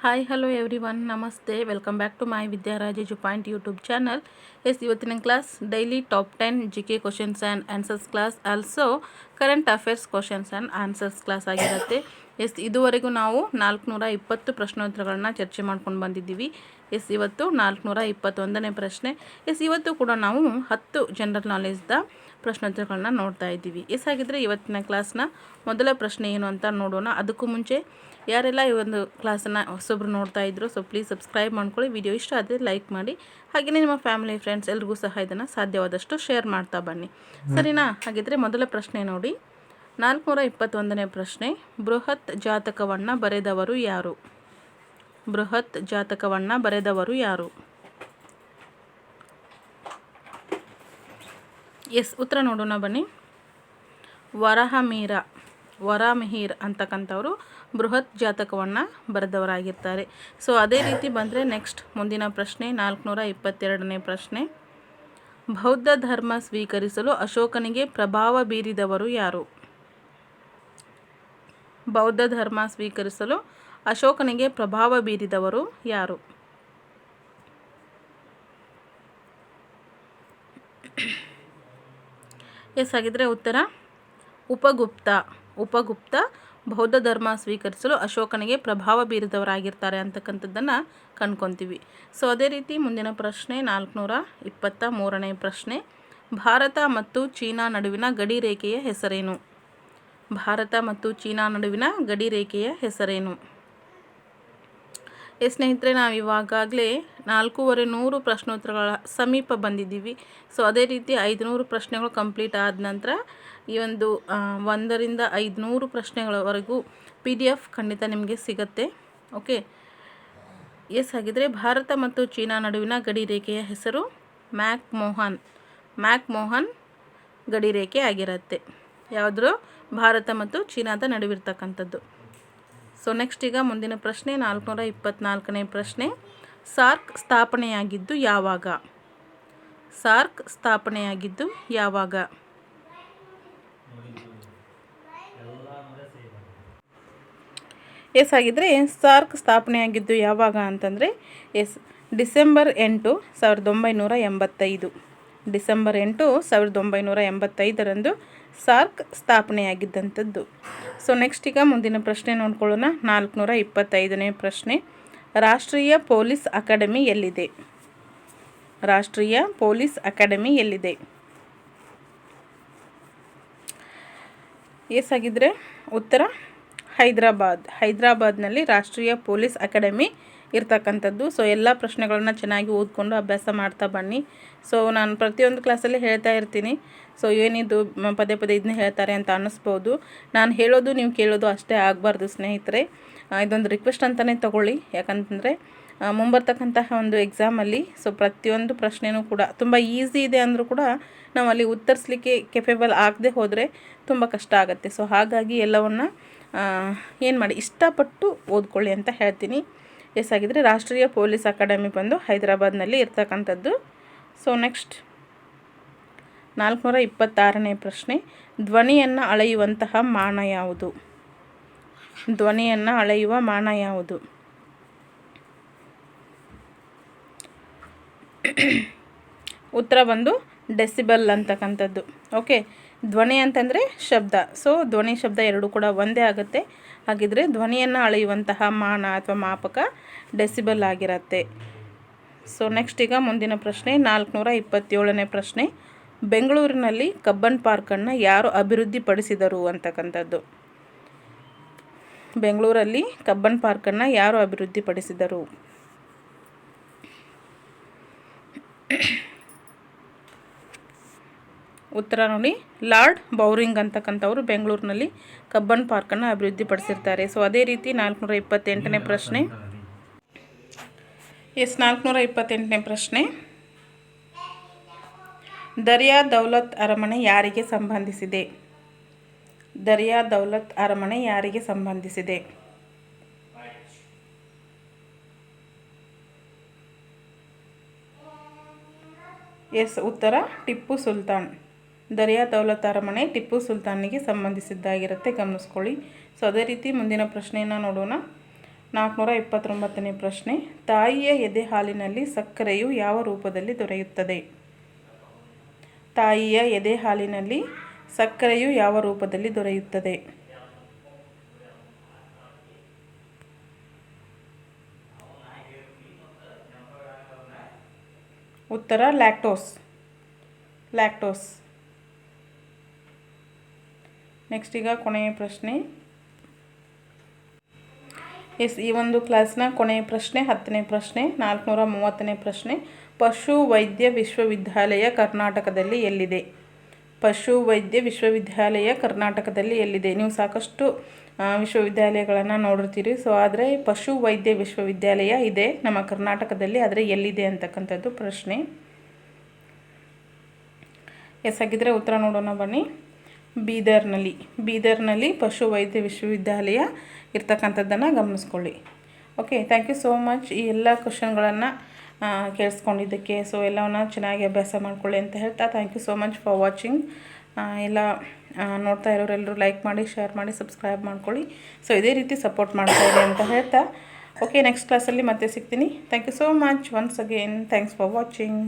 Hi hello everyone ನಮಸ್ತೆ welcome back to my ವಿದ್ಯಾರಾಜೇಜು point YouTube channel. ಇವತ್ತಿನ class daily top 10 GK questions and answers class, also current affairs questions and answers class ಆಗಿರುತ್ತೆ. ಇದುವರೆಗೂ ನಾವು 420 ಪ್ರಶ್ನೋತ್ತರಗಳನ್ನ ಚರ್ಚೆ ಮಾಡ್ಕೊಂಡು ಬಂದಿದ್ದೀವಿ. ಇವತ್ತು 421ನೇ ಪ್ರಶ್ನೆ. ಇವತ್ತು ಕೂಡ ನಾವು 10 ಜನರಲ್ ನಾಲೆಜ್ದ ಪ್ರಶ್ನೋತ್ತರಗಳನ್ನ ನೋಡ್ತಾ ಇದ್ದೀವಿ. ಹಾಗಿದ್ರೆ ಇವತ್ತಿನ ಕ್ಲಾಸ್ನ ಮೊದಲ ಪ್ರಶ್ನೆ ಏನು ಅಂತ ನೋಡೋಣ. ಅದಕ್ಕೂ ಮುಂಚೆ ಯಾರೆಲ್ಲ ಈ ಒಂದು ಕ್ಲಾಸನ್ನು ಹೊಸೊಬ್ರು ನೋಡ್ತಾ ಇದ್ರು, ಸೊ ಪ್ಲೀಸ್ ಸಬ್ಸ್ಕ್ರೈಬ್ ಮಾಡ್ಕೊಳ್ಳಿ. ವಿಡಿಯೋ ಇಷ್ಟ ಆದರೆ ಲೈಕ್ ಮಾಡಿ, ಹಾಗೆಯೇ ನಿಮ್ಮ ಫ್ಯಾಮಿಲಿ ಫ್ರೆಂಡ್ಸ್ ಎಲ್ರಿಗೂ ಸಹ ಇದನ್ನು ಸಾಧ್ಯವಾದಷ್ಟು ಶೇರ್ ಮಾಡ್ತಾ ಬನ್ನಿ, ಸರಿನಾ? ಹಾಗಿದ್ರೆ ಮೊದಲ ಪ್ರಶ್ನೆ ನೋಡಿ, 421ನೇ ಪ್ರಶ್ನೆ. ಬೃಹತ್ ಜಾತಕವನ್ನು ಬರೆದವರು ಯಾರು? ಬೃಹತ್ ಜಾತಕವನ್ನು ಬರೆದವರು ಯಾರು? ಉತ್ತರ ನೋಡೋಣ ಬನ್ನಿ. ವರಾಮಿಹಿರ್ ಅಂತಕ್ಕಂಥವರು ಬೃಹತ್ ಜಾತಕವನ್ನು ಬರೆದವರಾಗಿರ್ತಾರೆ. ಸೊ ಅದೇ ರೀತಿ ಬಂದರೆ ನೆಕ್ಸ್ಟ್ ಮುಂದಿನ ಪ್ರಶ್ನೆ 422ನೇ ಪ್ರಶ್ನೆ. ಬೌದ್ಧ ಧರ್ಮ ಸ್ವೀಕರಿಸಲು ಅಶೋಕನಿಗೆ ಪ್ರಭಾವ ಬೀರಿದವರು ಯಾರು? ಬೌದ್ಧ ಧರ್ಮ ಸ್ವೀಕರಿಸಲು ಅಶೋಕನಿಗೆ ಪ್ರಭಾವ ಬೀರಿದವರು ಯಾರು? ಹಾಗಿದ್ರೆ ಉತ್ತರ ಉಪಗುಪ್ತ ಬೌದ್ಧ ಧರ್ಮ ಸ್ವೀಕರಿಸಲು ಅಶೋಕನಿಗೆ ಪ್ರಭಾವ ಬೀರಿದವರಾಗಿರ್ತಾರೆ ಅಂತಕ್ಕಂಥದ್ದನ್ನು ಕಂಡ್ಕೊತೀವಿ. ಸೊ ಅದೇ ರೀತಿ ಮುಂದಿನ ಪ್ರಶ್ನೆ 423ನೇ ಪ್ರಶ್ನೆ. ಭಾರತ ಮತ್ತು ಚೀನಾ ನಡುವಿನ ಗಡಿ ರೇಖೆಯ ಹೆಸರೇನು? ಭಾರತ ಮತ್ತು ಚೀನಾ ನಡುವಿನ ಗಡಿ ರೇಖೆಯ ಹೆಸರೇನು? ಸ್ನೇಹಿತರೆ, ನಾವು ಇವಾಗಲೇ 450 ಪ್ರಶ್ನೋತ್ತರಗಳ ಸಮೀಪ ಬಂದಿದ್ದೀವಿ. ಸೊ ಅದೇ ರೀತಿ 500 ಪ್ರಶ್ನೆಗಳು ಕಂಪ್ಲೀಟ್ ಆದ ನಂತರ ಈ ಒಂದು 100ರಿಂದ 500 ಪ್ರಶ್ನೆಗಳವರೆಗೂ PDF ಖಂಡಿತ ನಿಮಗೆ ಸಿಗುತ್ತೆ. ಓಕೆ, ಹಾಗಿದ್ರೆ ಭಾರತ ಮತ್ತು ಚೀನಾ ನಡುವಿನ ಗಡಿ ರೇಖೆಯ ಹೆಸರು ಮ್ಯಾಕ್ ಮೋಹನ್ ಗಡಿ ರೇಖೆ ಆಗಿರುತ್ತೆ. ಯಾವುದ್ರು ಭಾರತ ಮತ್ತು ಚೀನಾದ ನಡುವಿರ್ತಕ್ಕಂಥದ್ದು. ಸೊ ನೆಕ್ಸ್ಟ್ ಈಗ ಮುಂದಿನ ಪ್ರಶ್ನೆ 424ನೇ ಪ್ರಶ್ನೆ. ಸಾರ್ಕ್ ಸ್ಥಾಪನೆಯಾಗಿದ್ದು ಯಾವಾಗ? ಸಾರ್ಕ್ ಸ್ಥಾಪನೆಯಾಗಿದ್ದು ಯಾವಾಗ? ಹಾಗಿದ್ರೆ ಸಾರ್ಕ್ ಸ್ಥಾಪನೆಯಾಗಿದ್ದು ಯಾವಾಗ ಅಂತಂದರೆ ಡಿಸೆಂಬರ್ 8, 1985. ಡಿಸೆಂಬರ್ 8, 1985ರಂದು ಸಾರ್ಕ್ ಸ್ಥಾಪನೆಯಾಗಿದ್ದಂಥದ್ದು. ಸೊ ನೆಕ್ಸ್ಟ್ ಈಗ ಮುಂದಿನ ಪ್ರಶ್ನೆ ನೋಡ್ಕೊಳ್ಳೋಣ. 425ನೇ ಪ್ರಶ್ನೆ. ರಾಷ್ಟ್ರೀಯ ಪೊಲೀಸ್ ಅಕಾಡೆಮಿ ಎಲ್ಲಿದೆ? ರಾಷ್ಟ್ರೀಯ ಪೊಲೀಸ್ ಅಕಾಡೆಮಿ ಎಲ್ಲಿದೆ? ಹಾಗಿದ್ರೆ ಉತ್ತರ ಹೈದರಾಬಾದ್ನಲ್ಲಿ ರಾಷ್ಟ್ರೀಯ ಪೊಲೀಸ್ ಅಕಾಡೆಮಿ ಇರ್ತಕ್ಕಂಥದ್ದು. ಸೊ ಎಲ್ಲ ಪ್ರಶ್ನೆಗಳನ್ನ ಚೆನ್ನಾಗಿ ಓದ್ಕೊಂಡು ಅಭ್ಯಾಸ ಮಾಡ್ತಾ ಬನ್ನಿ. ಸೊ ನಾನು ಪ್ರತಿಯೊಂದು ಕ್ಲಾಸಲ್ಲಿ ಹೇಳ್ತಾ ಇರ್ತೀನಿ. ಸೊ ಏನಿದು ಪದೇ ಇದನ್ನ ಹೇಳ್ತಾರೆ ಅಂತ ಅನ್ನಿಸ್ಬೋದು. ನಾನು ಹೇಳೋದು ನೀವು ಕೇಳೋದು ಅಷ್ಟೇ ಆಗಬಾರ್ದು ಸ್ನೇಹಿತರೆ. ಇದೊಂದು ರಿಕ್ವೆಸ್ಟ್ ಅಂತಲೇ ತಗೊಳ್ಳಿ. ಯಾಕಂತಂದರೆ ಮುಂಬರ್ತಕ್ಕಂತಹ ಒಂದು ಎಕ್ಸಾಮಲ್ಲಿ ಸೊ ಪ್ರತಿಯೊಂದು ಪ್ರಶ್ನೆನೂ ಕೂಡ ತುಂಬ ಈಸಿ ಇದೆ ಅಂದರೂ ಕೂಡ ನಾವು ಅಲ್ಲಿ ಉತ್ತರಿಸಲಿಕ್ಕೆ ಕೆಪೇಬಲ್ ಆಗದೆ ಹೋದರೆ ತುಂಬ ಕಷ್ಟ ಆಗುತ್ತೆ. ಸೊ ಹಾಗಾಗಿ ಎಲ್ಲವನ್ನು ಏನು ಮಾಡಿ ಇಷ್ಟಪಟ್ಟು ಓದ್ಕೊಳ್ಳಿ ಅಂತ ಹೇಳ್ತೀನಿ. ಹಾಗಿದ್ರೆ ರಾಷ್ಟ್ರೀಯ ಪೊಲೀಸ್ ಅಕಾಡೆಮಿ ಬಂದು ಹೈದರಾಬಾದ್ನಲ್ಲಿ ಇರ್ತಕ್ಕಂಥದ್ದು. ಸೊ ನೆಕ್ಸ್ಟ್ 426ನೇ ಪ್ರಶ್ನೆ. ಧ್ವನಿಯನ್ನು ಅಳೆಯುವಂತಹ ಮಾನ ಯಾವುದು? ಧ್ವನಿಯನ್ನು ಅಳೆಯುವ ಮಾನ ಯಾವುದು? ಉತ್ತರ ಬಂದು ಡೆಸಿಬಲ್ ಅಂತಕ್ಕಂಥದ್ದು. ಓಕೆ, ಧ್ವನಿ ಅಂತಂದರೆ ಶಬ್ದ. ಸೊ ಧ್ವನಿ ಶಬ್ದ ಎರಡೂ ಕೂಡ ಒಂದೇ ಆಗುತ್ತೆ. ಹಾಗಿದ್ರೆ ಧ್ವನಿಯನ್ನು ಅಳೆಯುವಂತಹ ಮಾನ ಅಥವಾ ಮಾಪಕ ಡೆಸಿಬಲ್ ಆಗಿರುತ್ತೆ. ಸೊ ನೆಕ್ಸ್ಟ್ ಈಗ ಮುಂದಿನ ಪ್ರಶ್ನೆ 427ನೇ ಪ್ರಶ್ನೆ. ಬೆಂಗಳೂರಿನಲ್ಲಿ ಕಬ್ಬನ್ ಪಾರ್ಕನ್ನು ಯಾರು ಅಭಿವೃದ್ಧಿಪಡಿಸಿದರು ಅಂತಕ್ಕಂಥದ್ದು. ಬೆಂಗಳೂರಲ್ಲಿ ಕಬ್ಬನ್ ಪಾರ್ಕನ್ನು ಯಾರು ಅಭಿವೃದ್ಧಿಪಡಿಸಿದರು? ಉತ್ತರ ನೋಡಿ, ಲಾರ್ಡ್ ಬೌರಿಂಗ್ ಅಂತಕ್ಕಂಥವ್ರು ಬೆಂಗಳೂರಿನಲ್ಲಿ ಕಬ್ಬನ್ ಪಾರ್ಕನ್ನು ಅಭಿವೃದ್ಧಿಪಡಿಸಿರ್ತಾರೆ. ಸೊ ಅದೇ ರೀತಿ 428ನೇ ಪ್ರಶ್ನೆ. 428ನೇ ಪ್ರಶ್ನೆ. ದರಿಯಾ ದೌಲತ್ ಅರಮನೆ ಯಾರಿಗೆ ಸಂಬಂಧಿಸಿದೆ? ದರಿಯಾ ದೌಲತ್ ಅರಮನೆ ಯಾರಿಗೆ ಸಂಬಂಧಿಸಿದೆ? ಉತ್ತರ ಟಿಪ್ಪು ಸುಲ್ತಾನ್. ದರಿಯಾ ದೌಲತ್ ಅರಮನೆ ಟಿಪ್ಪು ಸುಲ್ತಾನಿಗೆ ಸಂಬಂಧಿಸಿದ್ದಾಗಿರುತ್ತೆ, ಗಮನಿಸ್ಕೊಳ್ಳಿ. ಸೊ ಅದೇ ರೀತಿ ಮುಂದಿನ ಪ್ರಶ್ನೆಯನ್ನು ನೋಡೋಣ. 429ನೇ ಪ್ರಶ್ನೆ, ತಾಯಿಯ ಎದೆ ಹಾಲಿನಲ್ಲಿ ಸಕ್ಕರೆಯು ಯಾವ ರೂಪದಲ್ಲಿ ದೊರೆಯುತ್ತದೆ? ತಾಯಿಯ ಎದೆ ಹಾಲಿನಲ್ಲಿ ಸಕ್ಕರೆಯು ಯಾವ ರೂಪದಲ್ಲಿ ದೊರೆಯುತ್ತದೆ? ಉತ್ತರ ಲ್ಯಾಕ್ಟೋಸ್. ನೆಕ್ಸ್ಟ್ ಈಗ ಕೊನೆಯ ಪ್ರಶ್ನೆ. ಈ ಒಂದು ಕ್ಲಾಸ್ನ ಕೊನೆಯ ಪ್ರಶ್ನೆ 10ನೇ ಪ್ರಶ್ನೆ, 430ನೇ ಪ್ರಶ್ನೆ. ಪಶು ವೈದ್ಯ ವಿಶ್ವವಿದ್ಯಾಲಯ ಕರ್ನಾಟಕದಲ್ಲಿ ಎಲ್ಲಿದೆ? ಪಶು ವೈದ್ಯ ವಿಶ್ವವಿದ್ಯಾಲಯ ಕರ್ನಾಟಕದಲ್ಲಿ ಎಲ್ಲಿದೆ? ನೀವು ಸಾಕಷ್ಟು ವಿಶ್ವವಿದ್ಯಾಲಯಗಳನ್ನು ನೋಡಿರ್ತೀರಿ. ಸೊ ಆದರೆ ಪಶು ವೈದ್ಯ ವಿಶ್ವವಿದ್ಯಾಲಯ ಇದೆ ನಮ್ಮ ಕರ್ನಾಟಕದಲ್ಲಿ, ಆದರೆ ಎಲ್ಲಿದೆ ಅಂತಕ್ಕಂಥದ್ದು ಪ್ರಶ್ನೆ. ಹಾಗಿದ್ರೆ ಉತ್ತರ ನೋಡೋಣ ಬನ್ನಿ. ಬೀದರ್ನಲ್ಲಿ ಪಶು ವೈದ್ಯ ವಿಶ್ವವಿದ್ಯಾಲಯ ಇರ್ತಕ್ಕಂಥದ್ದನ್ನು ಗಮನಿಸ್ಕೊಳ್ಳಿ. Okay, thank you so much ಈ ಎಲ್ಲ ಕ್ವಶನ್ಗಳನ್ನು ಕೇಳಿಸ್ಕೊಂಡಿದ್ದಕ್ಕೆ. ಸೊ ಎಲ್ಲವನ್ನು ಚೆನ್ನಾಗಿ ಅಭ್ಯಾಸ ಮಾಡ್ಕೊಳ್ಳಿ ಅಂತ ಹೇಳ್ತಾ thank you so much for watching. ಎಲ್ಲ ನೋಡ್ತಾ ಇರೋರೆಲ್ಲರೂ ಲೈಕ್ ಮಾಡಿ, ಶೇರ್ ಮಾಡಿ, ಸಬ್ಸ್ಕ್ರೈಬ್ ಮಾಡ್ಕೊಳ್ಳಿ. ಸೊ ಇದೇ ರೀತಿ ಸಪೋರ್ಟ್ ಮಾಡ್ತಾ ಇರಿ ಅಂತ ಹೇಳ್ತಾ ಓಕೆ, ನೆಕ್ಸ್ಟ್ ಕ್ಲಾಸಲ್ಲಿ ಮತ್ತೆ ಸಿಗ್ತೀನಿ. Thank you so much once again. Thanks for watching.